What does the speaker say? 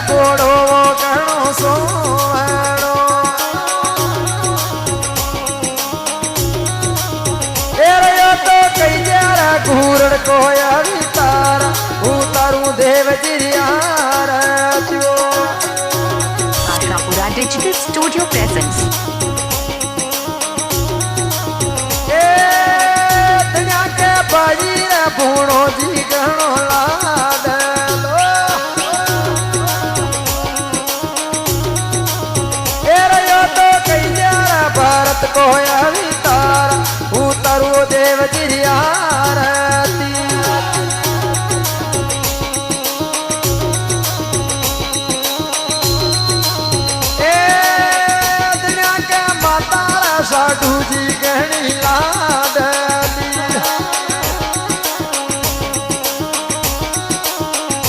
घोड़ो घणो सोहणो एरियो तो कई जरा घूरण को अवतार उतारू देव जिरियार थियो Ashapura Digital Studio presents दुनिया के बाजी रे भूणो जी घणो लाडलो एरियो तो कई जरा भारत को अवतार उतारू देव जिरियार साधु जी